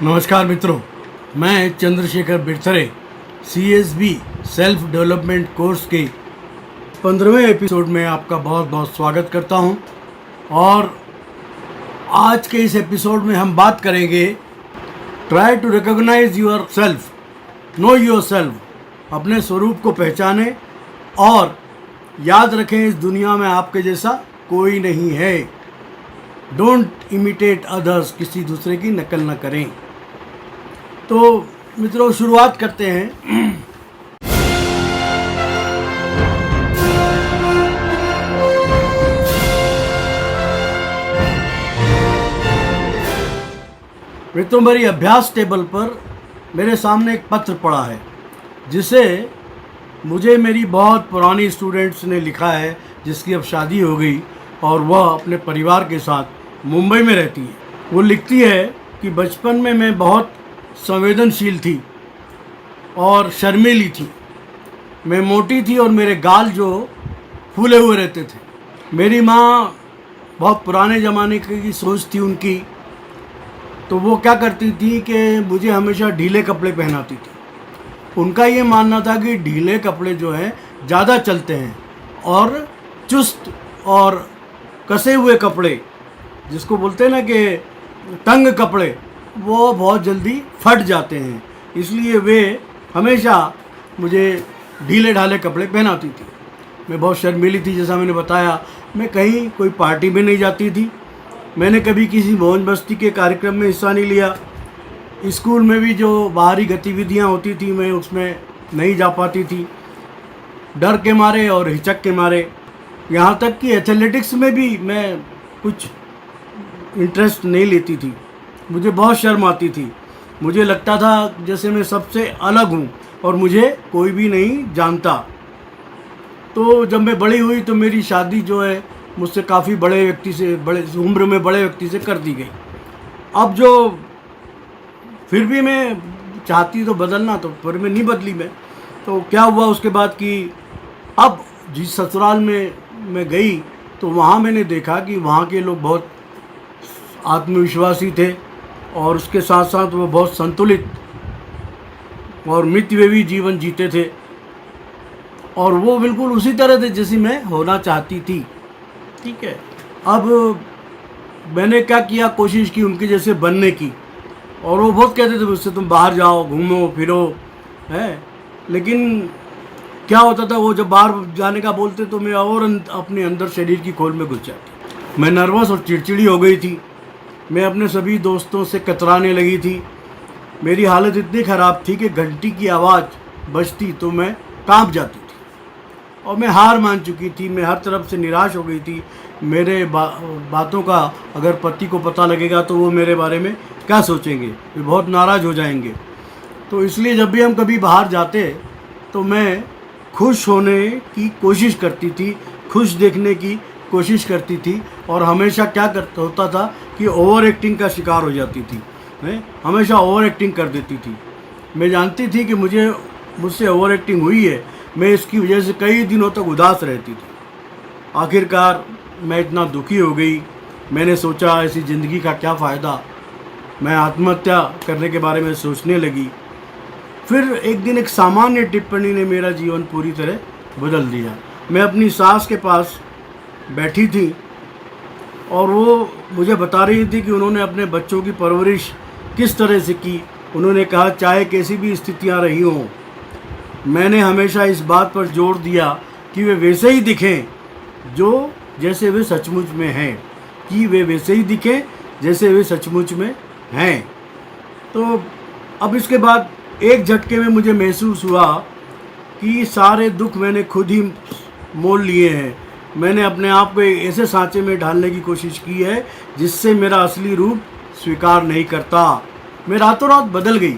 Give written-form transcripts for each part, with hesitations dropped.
नमस्कार मित्रों, मैं Chandrashekhar Birthare CSB self development course के 15वें एपिसोड में आपका बहुत बहुत स्वागत करता हूं। और आज के इस एपिसोड में हम बात करेंगे try to recognise yourself, know yourself. अपने स्वरूप को पहचानें और याद रखें इस दुनिया में आपके जैसा कोई नहीं है। डोंट इमिटेट अदर्स, किसी दूसरे की नकल न करें। तो मित्रों, शुरुआत करते हैं। मित्रों, मेरी अभ्यास टेबल पर मेरे सामने एक पत्र पड़ा है जिसे मुझे मेरी बहुत पुरानी स्टूडेंट्स ने लिखा है, जिसकी अब शादी हो गई और वह अपने परिवार के साथ मुंबई में रहती है। वो लिखती है कि बचपन में मैं बहुत संवेदनशील थी और शर्मीली थी। मैं मोटी थी और मेरे गाल जो फूले हुए रहते थे। मेरी माँ बहुत पुराने ज़माने की सोच थी उनकी, तो वो क्या करती थी कि मुझे हमेशा ढीले कपड़े पहनाती थी। उनका ये मानना था कि ढीले कपड़े जो हैं ज़्यादा चलते हैं और चुस्त और कसे हुए कपड़े, जिसको बोलते हैं ना कि तंग कपड़े, वो बहुत जल्दी फट जाते हैं। इसलिए वे हमेशा मुझे ढीले ढाले कपड़े पहनाती थी। मैं बहुत शर्मीली थी, जैसा मैंने बताया। मैं कहीं कोई पार्टी में नहीं जाती थी। मैंने कभी किसी मौज मस्ती के कार्यक्रम में हिस्सा नहीं लिया। स्कूल में भी जो बाहरी गतिविधियां होती थी मैं उसमें नहीं जा पाती थी, डर के मारे और हिचक के मारे। यहाँ तक कि एथलेटिक्स में भी मैं कुछ इंटरेस्ट नहीं लेती थी। मुझे बहुत शर्म आती थी। मुझे लगता था जैसे मैं सबसे अलग हूँ और मुझे कोई भी नहीं जानता। तो जब मैं बड़ी हुई तो मेरी शादी जो है मुझसे काफ़ी बड़े व्यक्ति से, बड़े उम्र में बड़े व्यक्ति से कर दी गई। अब जो फिर भी मैं चाहती तो बदलना, तो पर मैं नहीं बदली। मैं तो क्या हुआ उसके बाद कि अब जिस ससुराल में मैं गई तो वहाँ मैंने देखा कि वहाँ के लोग बहुत आत्मविश्वासी थे और उसके साथ साथ वो बहुत संतुलित और मितव्ययी जीवन जीते थे। और वो बिल्कुल उसी तरह थे जैसी मैं होना चाहती थी। ठीक है। अब मैंने क्या किया, कोशिश की उनके जैसे बनने की। और वो बहुत कहते थे मुझसे, तुम बाहर जाओ, घूमो फिरो, है। लेकिन क्या होता था, वो जब बाहर जाने का बोलते तो मैं और अपने अंदर शरीर की खोल में घुस जाती। मैं नर्वस और चिड़चिड़ी हो गई थी। मैं अपने सभी दोस्तों से कतराने लगी थी। मेरी हालत इतनी ख़राब थी कि घंटी की आवाज़ बजती तो मैं कांप जाती थी और मैं हार मान चुकी थी। मैं हर तरफ से निराश हो गई थी। मेरे बातों का अगर पति को पता लगेगा तो वो मेरे बारे में क्या सोचेंगे, वे बहुत नाराज़ हो जाएंगे। तो इसलिए जब भी हम कभी बाहर जाते तो मैं खुश होने की कोशिश करती थी, खुश देखने की कोशिश करती थी और हमेशा क्या होता था कि ओवर एक्टिंग का शिकार हो जाती थी। मैं हमेशा ओवर एक्टिंग कर देती थी। मैं जानती थी कि मुझसे ओवर एक्टिंग हुई है। मैं इसकी वजह से कई दिनों तक उदास रहती थी। आखिरकार मैं इतना दुखी हो गई, मैंने सोचा ऐसी ज़िंदगी का क्या फ़ायदा। मैं आत्महत्या करने के बारे में सोचने लगी। फिर एक दिन एक सामान्य टिप्पणी ने मेरा जीवन पूरी तरह बदल दिया। मैं अपनी सास के पास बैठी थी और वो मुझे बता रही थी कि उन्होंने अपने बच्चों की परवरिश किस तरह से की। उन्होंने कहा, चाहे कैसी भी स्थितियां रही हों, मैंने हमेशा इस बात पर जोर दिया कि वे वैसे ही दिखें जो जैसे वे सचमुच में हैं, कि वे वैसे ही दिखें जैसे वे सचमुच में हैं। तो अब इसके बाद एक झटके में मुझे महसूस हुआ कि सारे दुख मैंने खुद ही मोल लिए हैं। मैंने अपने आप को ऐसे सांचे में ढालने की कोशिश की है जिससे मेरा असली रूप स्वीकार नहीं करता। मैं रातों रात बदल गई।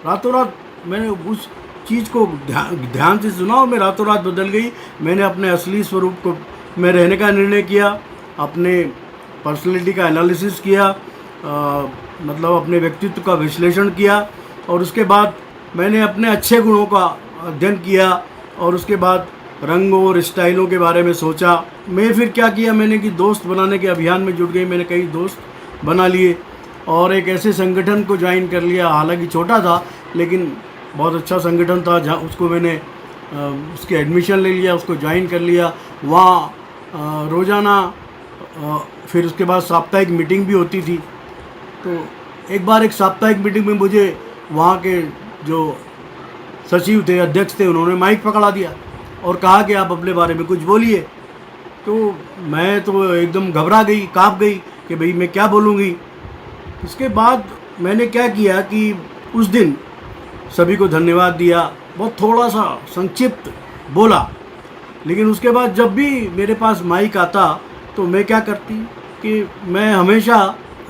रातों रात मैंने उस चीज़ को ध्यान से सुना और मैं रातों रात बदल गई। मैंने अपने असली स्वरूप को में रहने का निर्णय किया, अपने पर्सनैलिटी का एनालिसिस किया, मतलब अपने व्यक्तित्व का विश्लेषण किया और उसके बाद मैंने अपने अच्छे गुणों का अध्ययन किया और उसके बाद रंगों और स्टाइलों के बारे में सोचा। मैं फिर क्या किया, मैंने कि दोस्त बनाने के अभियान में जुट गई। मैंने कई दोस्त बना लिए और एक ऐसे संगठन को ज्वाइन कर लिया, हालांकि छोटा था लेकिन बहुत अच्छा संगठन था, जहाँ उसको मैंने उसके एडमिशन ले लिया, उसको ज्वाइन कर लिया। वहाँ रोज़ाना फिर उसके बाद साप्ताहिक मीटिंग भी होती थी। तो एक बार एक साप्ताहिक मीटिंग में मुझे वहाँ के जो सचिव थे, अध्यक्ष थे, उन्होंने माइक पकड़ा दिया और कहा कि आप अपने बारे में कुछ बोलिए। तो मैं तो एकदम घबरा गई, काँप गई कि भाई मैं क्या बोलूँगी। इसके बाद मैंने क्या किया कि उस दिन सभी को धन्यवाद दिया, बहुत थोड़ा सा संक्षिप्त बोला। लेकिन उसके बाद जब भी मेरे पास माइक आता तो मैं क्या करती कि मैं हमेशा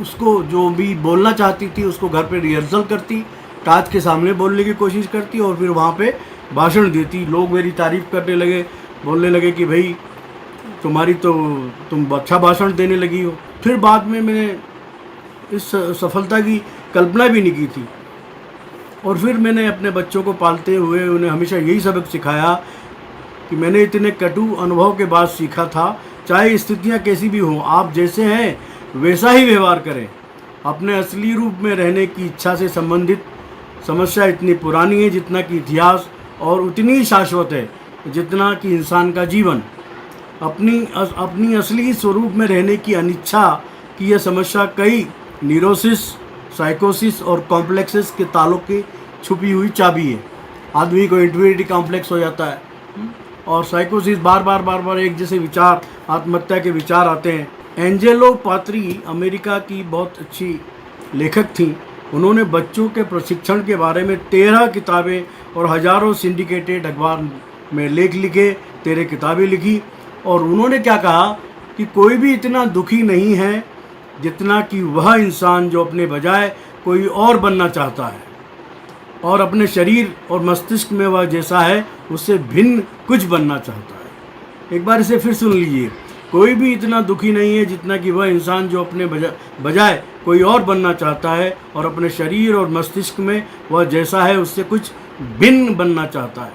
उसको जो भी बोलना चाहती थी उसको घर पे रिहर्सल करती, कांच के सामने बोलने की कोशिश करती और फिर वहाँ पे भाषण देती। लोग मेरी तारीफ़ करने लगे, बोलने लगे कि भाई तुम अच्छा भाषण देने लगी हो। फिर बाद में मैंने इस सफलता की कल्पना भी नहीं की थी। और फिर मैंने अपने बच्चों को पालते हुए उन्हें हमेशा यही सबक सिखाया कि मैंने इतने कटु अनुभव के बाद सीखा था, चाहे स्थितियाँ कैसी भी हों, आप जैसे हैं वैसा ही व्यवहार करें। अपने असली रूप में रहने की इच्छा से संबंधित समस्या इतनी पुरानी है जितना कि इतिहास, और उतनी ही शाश्वत है जितना कि इंसान का जीवन। अपनी असली स्वरूप में रहने की अनिच्छा की यह समस्या कई न्यूरोसिस, साइकोसिस और कॉम्प्लेक्सेस के तालों की छुपी हुई चाबी है। आदमी को इंफीरियरिटी कॉम्प्लेक्स हो जाता है और साइकोसिस बार बार एक जैसे विचार, आत्महत्या के विचार आते हैं। एंजेलो पात्री अमेरिका की बहुत अच्छी लेखक थी। उन्होंने बच्चों के प्रशिक्षण के बारे में 13 किताबें और हज़ारों सिंडिकेटेड अखबार में लेख लिखे, 13 किताबें लिखी। और उन्होंने क्या कहा कि कोई भी इतना दुखी नहीं है जितना कि वह इंसान जो अपने बजाय कोई और बनना चाहता है और अपने शरीर और मस्तिष्क में वह जैसा है उससे भिन्न कुछ बनना चाहता है। एक बार इसे फिर सुन लीजिए। कोई भी इतना दुखी नहीं है जितना कि वह इंसान जो अपने बजाय कोई और बनना चाहता है और अपने शरीर और मस्तिष्क में वह जैसा है उससे कुछ भिन्न बनना चाहता है।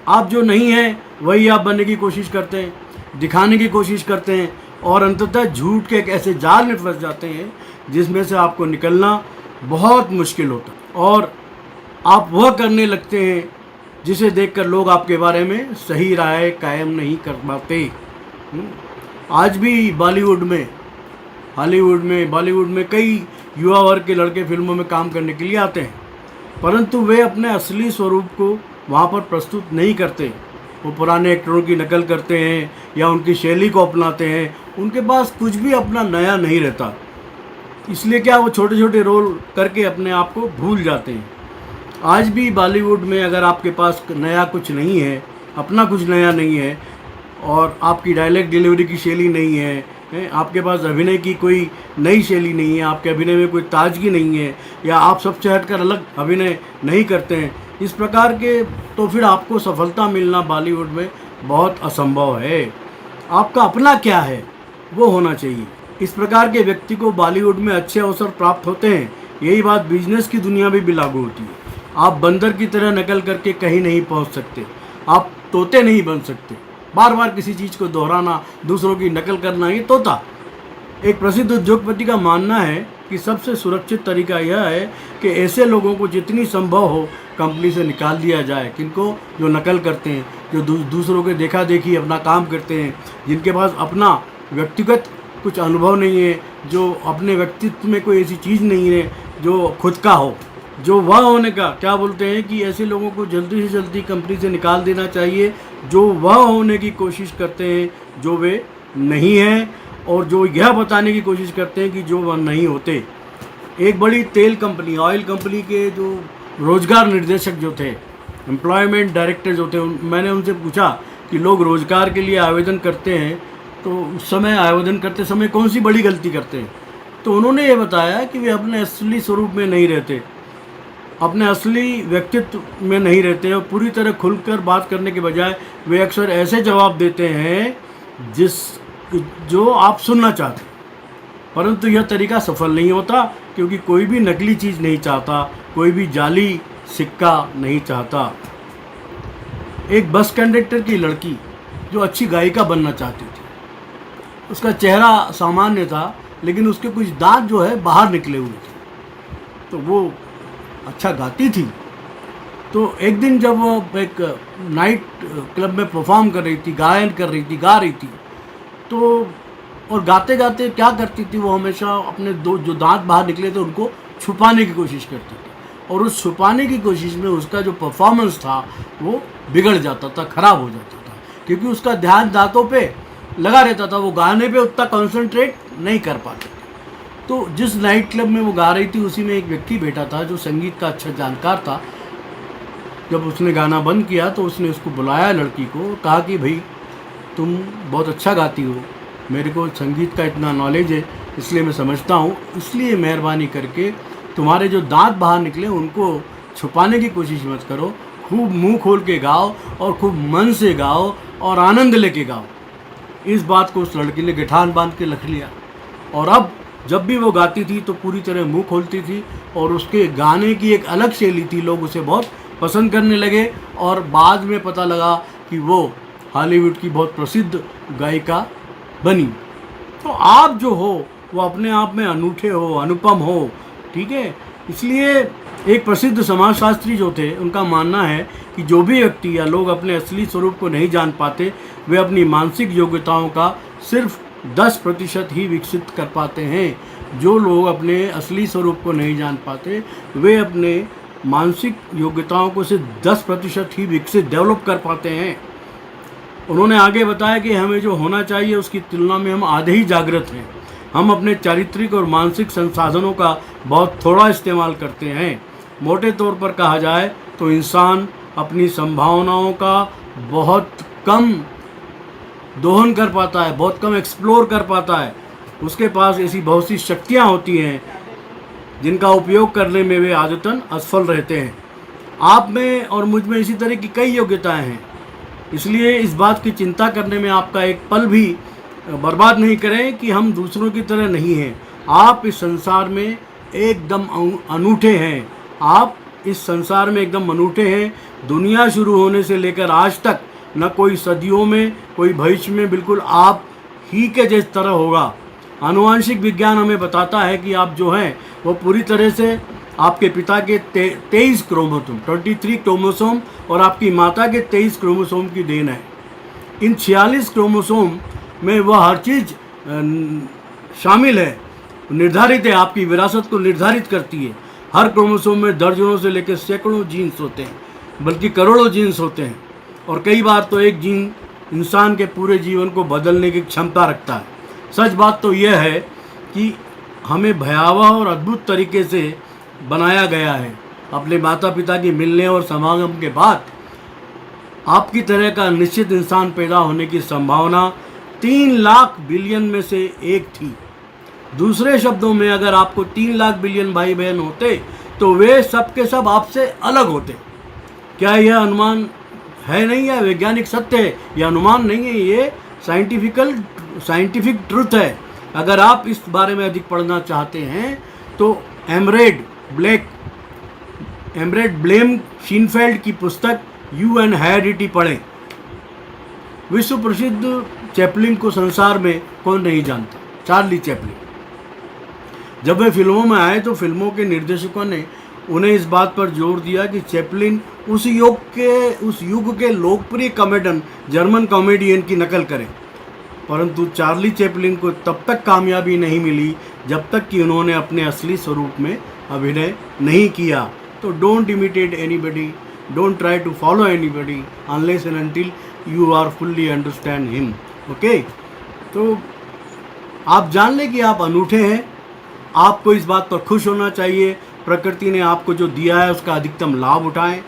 आप जो नहीं हैं वही आप बनने की कोशिश करते हैं, दिखाने की कोशिश करते हैं और अंततः झूठ के एक ऐसे जाल में फंस जाते हैं जिसमें से आपको निकलना बहुत मुश्किल होता है। और आप वह करने लगते हैं जिसे देखकर लोग आपके बारे में सही राय कायम नहीं कर पाते। आज भी बॉलीवुड में कई युवा वर्ग के लड़के फिल्मों में काम करने के लिए आते हैं, परंतु वे अपने असली स्वरूप को वहाँ पर प्रस्तुत नहीं करते। वो पुराने एक्टरों की नकल करते हैं या उनकी शैली को अपनाते हैं। उनके पास कुछ भी अपना नया नहीं रहता, इसलिए क्या वो छोटे छोटे रोल करके अपने आप को भूल जाते हैं। आज भी बॉलीवुड में अगर आपके पास नया कुछ नहीं है, अपना कुछ नया नहीं है और आपकी डायलॉग डिलीवरी की शैली नहीं है, आपके पास अभिनय की कोई नई शैली नहीं है, आपके अभिनय में कोई ताजगी नहीं है, या आप सबसे हटकर अलग अभिनय नहीं करते हैं, इस प्रकार के, तो फिर आपको सफलता मिलना बॉलीवुड में बहुत असंभव है। आपका अपना क्या है वो होना चाहिए। इस प्रकार के व्यक्ति को बॉलीवुड में अच्छे अवसर प्राप्त होते हैं। यही बात बिजनेस की दुनिया में भी लागू होती है। आप बंदर की तरह नकल करके कहीं नहीं पहुंच सकते। आप तोते नहीं बन सकते। बार बार किसी चीज़ को दोहराना, दूसरों की नकल करना, ये तोता। एक प्रसिद्ध उद्योगपति का मानना है कि सबसे सुरक्षित तरीका यह है कि ऐसे लोगों को जितनी संभव हो कंपनी से निकाल दिया जाए, किनको, जो नकल करते हैं, जो दूसरों के देखा देखी अपना काम करते हैं, जिनके पास अपना व्यक्तिगत कुछ अनुभव नहीं है, जो अपने व्यक्तित्व में कोई ऐसी चीज़ नहीं है जो खुद का हो, जो वह होने का, क्या बोलते हैं कि ऐसे लोगों को जल्दी से जल्दी कंपनी से निकाल देना चाहिए जो वह होने की कोशिश करते हैं जो वे नहीं हैं, और जो यह बताने की कोशिश करते हैं कि जो वह नहीं होते। एक बड़ी तेल कंपनी, ऑयल कंपनी के जो रोजगार निर्देशक जो थे, एम्प्लॉयमेंट डायरेक्टर जो थे, मैंने उनसे पूछा कि लोग रोजगार के लिए आवेदन करते हैं तो उस समय आवेदन करते समय कौन सी बड़ी गलती करते हैं, तो उन्होंने ये बताया कि वे अपने असली स्वरूप में नहीं रहते, अपने असली व्यक्तित्व में नहीं रहते और पूरी तरह खुलकर बात करने के बजाय वे अक्सर ऐसे जवाब देते हैं जो आप सुनना चाहते हैं। परंतु यह तरीका सफल नहीं होता, क्योंकि कोई भी नकली चीज़ नहीं चाहता, कोई भी जाली सिक्का नहीं चाहता। एक बस कंडक्टर की लड़की जो अच्छी गायिका बनना चाहती थी, उसका चेहरा सामान्य था लेकिन उसके कुछ दांत जो है बाहर निकले हुए थे। तो वो अच्छा गाती थी। तो एक दिन जब वो एक नाइट क्लब में परफॉर्म कर रही थी, गायन कर रही थी, गा रही थी, तो और गाते गाते क्या करती थी, वो हमेशा अपने दो जो दांत बाहर निकले थे उनको छुपाने की कोशिश करती थी, और उस छुपाने की कोशिश में उसका जो परफॉर्मेंस था वो बिगड़ जाता था, ख़राब हो जाता था, क्योंकि उसका ध्यान दांतों पे लगा रहता था, वो गाने पे उतना कंसंट्रेट नहीं कर पाते थे। तो जिस नाइट क्लब में वो गा रही थी उसी में एक व्यक्ति बैठा था जो संगीत का अच्छा जानकार था। जब उसने गाना बंद किया तो उसने उसको बुलाया, लड़की को, कहा कि भाई तुम बहुत अच्छा गाती हो, मेरे को संगीत का इतना नॉलेज है, इसलिए मैं समझता हूँ, इसलिए मेहरबानी करके तुम्हारे जो दांत बाहर निकले उनको छुपाने की कोशिश मत करो, खूब मुंह खोल के गाओ और खूब मन से गाओ और आनंद लेके गाओ। इस बात को उस लड़की ने गिठान बांध के रख लिया, और अब जब भी वो गाती थी तो पूरी तरह मुंह खोलती थी, और उसके गाने की एक अलग शैली थी, लोग उसे बहुत पसंद करने लगे, और बाद में पता लगा कि वो हॉलीवुड की बहुत प्रसिद्ध गायिका बनी। तो आप जो हो वो अपने आप में अनूठे हो, अनुपम हो, ठीक है। इसलिए एक प्रसिद्ध समाजशास्त्री जो थे उनका मानना है कि जो भी व्यक्ति या लोग अपने असली स्वरूप को नहीं जान पाते, वे अपनी मानसिक योग्यताओं का सिर्फ 10% ही विकसित कर पाते हैं। जो लोग अपने असली स्वरूप को नहीं जान पाते, वे अपने मानसिक योग्यताओं को सिर्फ 10% ही विकसित डेवलप कर पाते हैं। उन्होंने आगे बताया कि हमें जो होना चाहिए उसकी तुलना में हम आधे ही जागृत हैं। हम अपने चारित्रिक और मानसिक संसाधनों का बहुत थोड़ा इस्तेमाल करते हैं। मोटे तौर पर कहा जाए तो इंसान अपनी संभावनाओं का बहुत कम दोहन कर पाता है, बहुत कम एक्सप्लोर कर पाता है। उसके पास ऐसी बहुत सी शक्तियाँ होती हैं जिनका उपयोग करने में वे आदतन असफल रहते हैं। आप में और मुझ में इसी तरह की कई योग्यताएं हैं, इसलिए इस बात की चिंता करने में आपका एक पल भी बर्बाद नहीं करें कि हम दूसरों की तरह नहीं हैं। आप इस संसार में एकदम अनूठे हैं। आप इस संसार में एकदम अनूठे हैं। दुनिया शुरू होने से लेकर आज तक न कोई सदियों में, कोई भविष्य में बिल्कुल आप ही के जिस तरह होगा। आनुवंशिक विज्ञान हमें बताता है कि आप जो हैं वो पूरी तरह से आपके पिता के 23 क्रोमोसोम 23 क्रोमोसोम और आपकी माता के 23 क्रोमोसोम की देन है। इन 46 क्रोमोसोम में वह हर चीज़ शामिल है, निर्धारित है, आपकी विरासत को निर्धारित करती है। हर क्रोमोसोम में दर्जनों से लेकर सैकड़ों जीन्स होते हैं, बल्कि करोड़ों जीन्स होते हैं, और कई बार तो एक जीन इंसान के पूरे जीवन को बदलने की क्षमता रखता है। सच बात तो यह है कि हमें भयावह और अद्भुत तरीके से बनाया गया है। अपने माता पिता की मिलने और समागम के बाद आपकी तरह का निश्चित इंसान पैदा होने की संभावना 3 लाख बिलियन में से एक थी। दूसरे शब्दों में, अगर आपको 3 लाख बिलियन भाई बहन होते तो वे सब के सब आपसे अलग होते। क्या यह अनुमान है नहीं, या वैज्ञानिक सत्य है? यह अनुमान नहीं है, ये साइंटिफिक ट्रुथ है। अगर आप इस बारे में अधिक पढ़ना चाहते हैं तो एमरेड ब्लेम शीनफेल्ड की पुस्तक यू एंड हेरिडिटी पढ़ें। विश्व प्रसिद्ध चैपलिन को संसार में कौन नहीं जानता? Charlie Chaplin. जब वे फिल्मों में आए तो फिल्मों के निर्देशकों ने उन्हें इस बात पर जोर दिया कि चैपलिन उस युग के लोकप्रिय कॉमेडियन, जर्मन कॉमेडियन की नकल करें। परंतु चार्ली चैपलिन को तब तक कामयाबी नहीं मिली जब तक कि उन्होंने अपने असली स्वरूप में अभिनय नहीं किया। तो don't imitate anybody, don't try to follow anybody unless and until you are fully understand him. Okay, तो आप जान लें कि आप अनूठे हैं। आपको इस बात पर खुश होना चाहिए। प्रकृति ने आपको जो दिया है उसका अधिकतम लाभ उठाएं।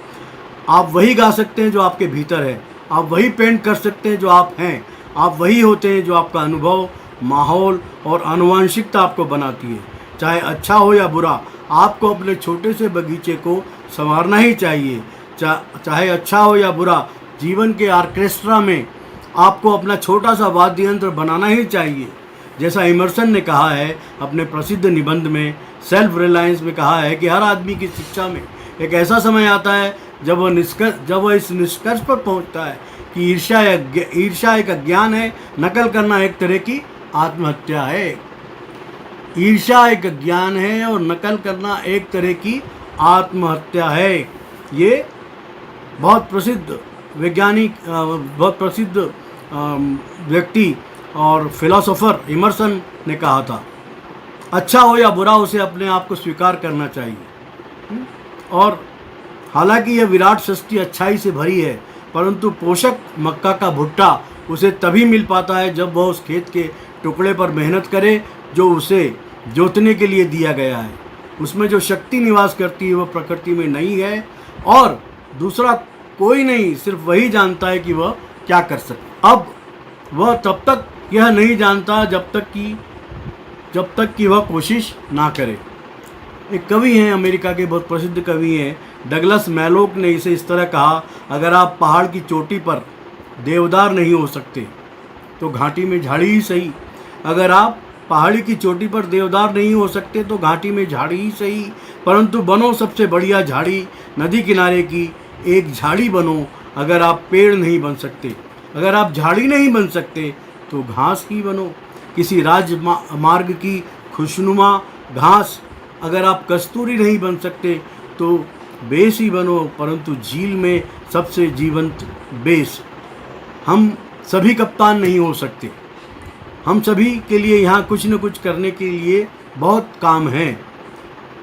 आप वही गा सकते हैं जो आपके भीतर है, आप वही पेंट कर सकते हैं जो आप हैं, आप वही होते हैं जो आपका अनुभव, माहौल और आनुवंशिकता आपको बनाती है। चाहे अच्छा हो या बुरा, आपको अपने छोटे से बगीचे को संवारना ही चाहिए। चाहे अच्छा हो या बुरा, जीवन के ऑर्केस्ट्रा में आपको अपना छोटा सा वाद्य यंत्र बनाना ही चाहिए। जैसा इमर्सन ने कहा है अपने प्रसिद्ध निबंध में सेल्फ रिलायंस में कहा है कि हर आदमी की शिक्षा में एक ऐसा समय आता है जब वह इस निष्कर्ष पर पहुंचता है कि ईर्ष्या एक अज्ञान है, नकल करना एक तरह की आत्महत्या है। ईर्ष्या एक अज्ञान है और नकल करना एक तरह की आत्महत्या है। ये बहुत प्रसिद्ध वैज्ञानिक, बहुत प्रसिद्ध व्यक्ति और फिलोसोफर इमर्सन ने कहा था। अच्छा हो या बुरा, उसे अपने आप को स्वीकार करना चाहिए। और हालांकि यह विराट सृष्टि अच्छाई से भरी है, परंतु पोषक मक्का का भुट्टा उसे तभी मिल पाता है जब वह उस खेत के टुकड़े पर मेहनत करे जो उसे जोतने के लिए दिया गया है। उसमें जो शक्ति निवास करती है वह प्रकृति में नहीं है और दूसरा कोई नहीं, सिर्फ वही जानता है कि वह क्या कर सकता। अब वह तब तक यह नहीं जानता जब तक कि वह कोशिश ना करे। एक कवि हैं, अमेरिका के बहुत प्रसिद्ध कवि हैं, डगलस मैलोक ने इसे इस तरह कहा, अगर आप पहाड़ की चोटी पर देवदार नहीं हो सकते तो घाटी में झाड़ी ही सही। अगर आप पहाड़ी की चोटी पर देवदार नहीं हो सकते तो घाटी में झाड़ी ही सही, परंतु बनो सबसे बढ़िया झाड़ी, नदी किनारे की एक झाड़ी बनो। अगर आप पेड़ नहीं बन सकते, अगर आप झाड़ी नहीं बन सकते तो घास ही बनो, किसी राजमार्ग की खुशनुमा घास। अगर आप कस्तूरी नहीं बन सकते तो बेस ही बनो, परंतु झील में सबसे जीवंत बेस। हम सभी कप्तान नहीं हो सकते, हम सभी के लिए यहाँ कुछ न कुछ करने के लिए बहुत काम है।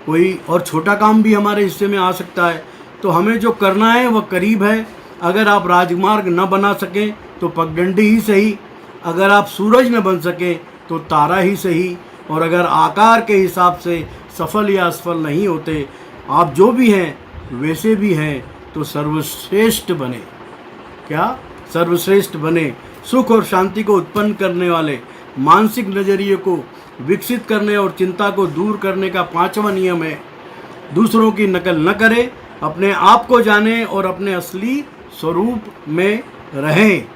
कोई और छोटा काम भी हमारे हिस्से में आ सकता है, तो हमें जो करना है वह करीब है। अगर आप राजमार्ग न बना सकें तो पगडंडी ही सही, अगर आप सूरज न बन सकें तो तारा ही सही, और अगर आकार के हिसाब से सफल या असफल नहीं होते, आप जो भी हैं वैसे भी हैं, तो सर्वश्रेष्ठ बने। क्या? सर्वश्रेष्ठ बने। सुख और शांति को उत्पन्न करने वाले मानसिक नजरिए को विकसित करने और चिंता को दूर करने का 5वां नियम है, दूसरों की नकल न करें, अपने आप को जानें और अपने असली स्वरूप में रहें।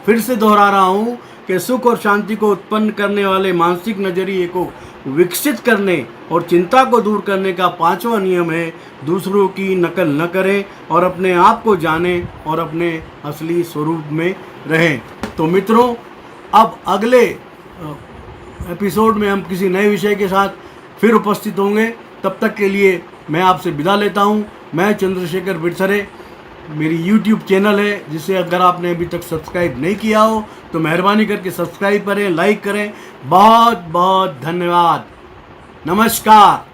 फिर से दोहरा रहा हूँ कि सुख और शांति को उत्पन्न करने वाले मानसिक नजरिए को विकसित करने और चिंता को दूर करने का 5वां नियम है, दूसरों की नकल न करें और अपने आप को जानें और अपने असली स्वरूप में रहें। तो मित्रों, अब अगले एपिसोड में हम किसी नए विषय के साथ फिर उपस्थित होंगे। तब तक के लिए मैं आपसे विदा लेता हूँ। मैं चंद्रशेखर बिरसरे, मेरी YouTube चैनल है जिसे अगर आपने अभी तक सब्सक्राइब नहीं किया हो तो मेहरबानी करके सब्सक्राइब करें, लाइक करें। बहुत बहुत धन्यवाद। नमस्कार।